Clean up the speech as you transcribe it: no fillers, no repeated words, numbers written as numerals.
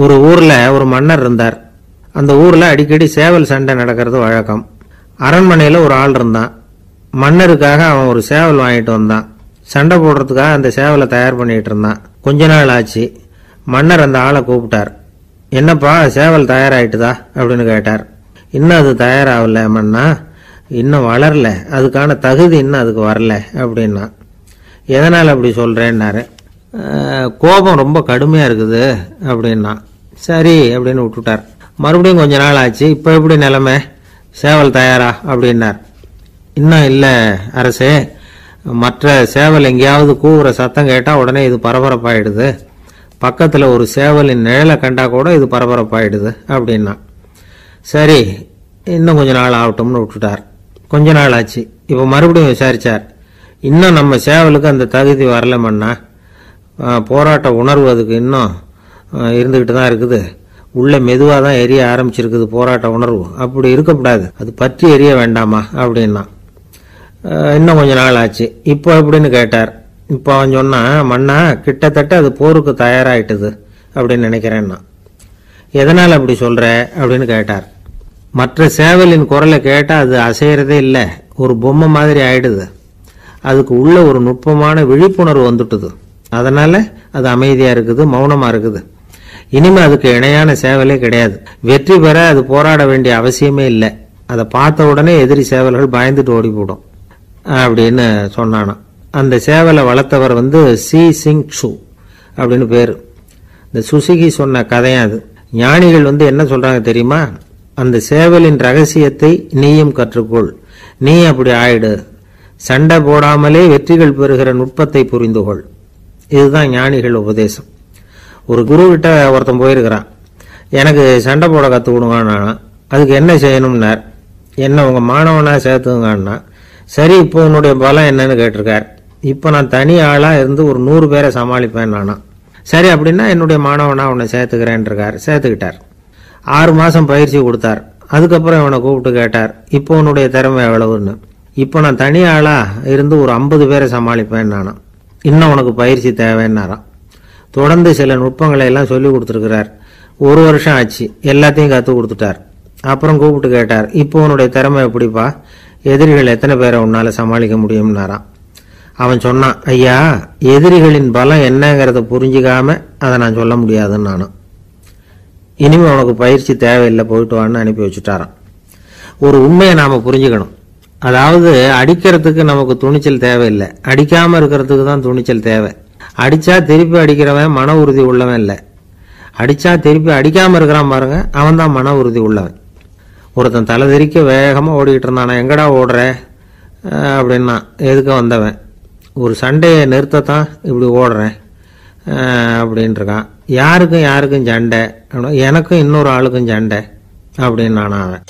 ஒரு ஊர்ல ஒரு மன்னர் இருந்தார். அந்த ஊர்ல அடிக்கடி சேவல் சண்டை நடக்கிறது வழக்கம். அரண்மனையில ஒரு ஆள் இருந்தான். மன்னருக்காக அவன் ஒரு சேவல் வாங்கிட்டு வந்தான். சண்டை போடுறதுக்காக அந்த சேவலை தயார் பண்ணிட்டு இருந்தான். கொஞ்ச நாள் ஆச்சு. மன்னர் அந்த ஆளை கூப்பிட்டார். என்னப்பா சேவல் தயாராயிட்டுதா அப்படின்னு கேட்டார். இன்னும் அது தயாராகல மன்னா, இன்னும் வளரல, அதுக்கான தகுதி இன்னும் அதுக்கு வரல அப்படின்னா. எதனால் அப்படி சொல்றேன்னாரு. கோபம் ரொம்ப கடுமையா இருக்குது அப்படின்னா. சரி அப்படின்னு விட்டுட்டார். மறுபடியும் கொஞ்ச நாள் ஆச்சு. இப்போ எப்படி நிலைமை, சேவல் தயாரா அப்படின்னார். இன்னும் இல்லை அரசே, மற்ற சேவல் எங்கேயாவது கூவுற சத்தம் கேட்டால் உடனே இது பரபரப்பாயிடுது. பக்கத்தில் ஒரு சேவலின் நிழலை கண்டா கூட இது பரபரப்பாயிடுது அப்படின்னா. சரி இன்னும் கொஞ்ச நாள் ஆகட்டும்னு விட்டுட்டார். கொஞ்ச நாள் ஆச்சு. இப்போ மறுபடியும் விசாரிச்சார். இன்னும் நம்ம சேவலுக்கு அந்த தகுதி வரலமன்னா, போராட்ட உணர்வு அதுக்கு இன்னும் இருந்துக்கிட்டு தான் இருக்குது. உள்ள மெதுவாக தான் எரிய ஆரம்பிச்சிருக்குது போராட்ட உணர்வு. அப்படி இருக்கக்கூடாது, அது பற்றி எரிய வேண்டாமா அப்படின்னா. இன்னும் கொஞ்ச நாள் ஆச்சு. இப்போ எப்படின்னு கேட்டார். இப்போ அவன் சொன்னான், மன்னா கிட்டத்தட்ட அது போருக்கு தயாராகிட்டுது அப்படின்னு நினைக்கிறேன்னா. எதனால் அப்படி சொல்ற அப்படின்னு கேட்டார். மற்ற சேவலின் குரலை கேட்டால் அது அசையறதே இல்லை, ஒரு பொம்மை மாதிரி ஆயிடுது. அதுக்கு உள்ள ஒரு நுட்பமான விழிப்புணர்வு வந்துட்டுது. அதனால அது அமைதியா இருக்குது, மௌனமா இருக்குது. இனிமே அதுக்கு இணையான சேவலே கிடையாது. வெற்றி பெற அது போராட வேண்டிய அவசியமே இல்லை. அதை பார்த்த உடனே எதிரி சேவல்கள் பயந்துட்டு ஓடி போடும் அப்படின்னு சொன்னானா. அந்த சேவலை வளர்த்தவர் சி சிங் சு அப்படின்னு பேரு. இந்த சுசுகி சொன்ன கதையா அது. ஞானிகள் என்ன சொல்றாங்க தெரியுமா? அந்த சேவலின் ரகசியத்தை நீயும் கற்றுக்கொள், நீ அப்படி ஆயிடு, சண்டை போடாமலே வெற்றிகள் பெறுகிற நுட்பத்தை புரிந்துகொள். இதுதான் ஞானிகள் உபதேசம். ஒரு குரு கிட்ட ஒருத்தன் போயிருக்கிறான். எனக்கு சண்டை போட கற்றுக் கொடுங்கன்னா. அதுக்கு என்ன செய்யணும்னார். என்ன உங்க மாணவனா சேர்த்துங்கன்னா. சரி இப்போ உன்னுடைய பலம் என்னன்னு கேட்டிருக்கார். இப்போ நான் தனி ஆளா இருந்து ஒரு 100 பேரை சமாளிப்பேன் நானா. சரி அப்படின்னா என்னுடைய மாணவனா உன்னை சேர்த்துக்கிறேன் இருக்கார். சேர்த்துக்கிட்டார். 6 மாசம் பயிற்சி கொடுத்தார். அதுக்கப்புறம் இவனை கூப்பிட்டு கேட்டார், இப்போ உன்னுடைய திறமை எவ்வளவுன்னு. இப்போ நான் தனி ஆளா இருந்து ஒரு 50 பேரை சமாளிப்பேன் நானா. இன்னும் உனக்கு பயிற்சி தேவைன்னாராம். தொடர்ந்து சில நுட்பங்களை எல்லாம் சொல்லி கொடுத்துருக்கிறார். 1 வருஷம் ஆச்சு. எல்லாத்தையும் கற்றுக் கொடுத்துட்டார். அப்புறம் கூப்பிட்டு கேட்டார், இப்போ உன்னுடைய திறமை எப்படிப்பா, எதிரிகள் எத்தனை பேரை உன்னால சமாளிக்க முடியும்னாராம். அவன் சொன்னான், ஐயா எதிரிகளின் பலம் என்னங்கிறத புரிஞ்சுக்காம அதை நான் சொல்ல முடியாதுன்னு நானும். இனிமே உனக்கு பயிற்சி தேவையில்லை, போயிட்டு வான்னு அனுப்பி வச்சுட்டாரான். ஒரு உண்மையை நாம புரிஞ்சுக்கணும். அதாவது அடிக்கிறதுக்கு நமக்கு துணிச்சல் தேவையில்லை, அடிக்காம இருக்கிறதுக்கு தான் துணிச்சல் தேவை. அடிச்சா திருப்பி அடிக்கிறவன் மன உறுதி உள்ளவன் இல்லை, அடிச்சா திருப்பி அடிக்காம இருக்கிறான் பாருங்க, அவன் தான் மன உறுதி உள்ளவன். ஒருத்தன் தலை தெறிக்க வேகமா ஓடிக்கிட்டு இருந்தானா. எங்கடா ஓடுற அப்படின்னா. எதுக்க வந்தவன். ஒரு சண்டையை நிறுத்தத்தான் இப்படி ஓடுறேன் அப்படின்னு இருக்கான். யாருக்கும் யாருக்கும் சண்டை, எனக்கும் இன்னொரு ஆளுக்கும் சண்டை அப்படின்னு நானா அவன்.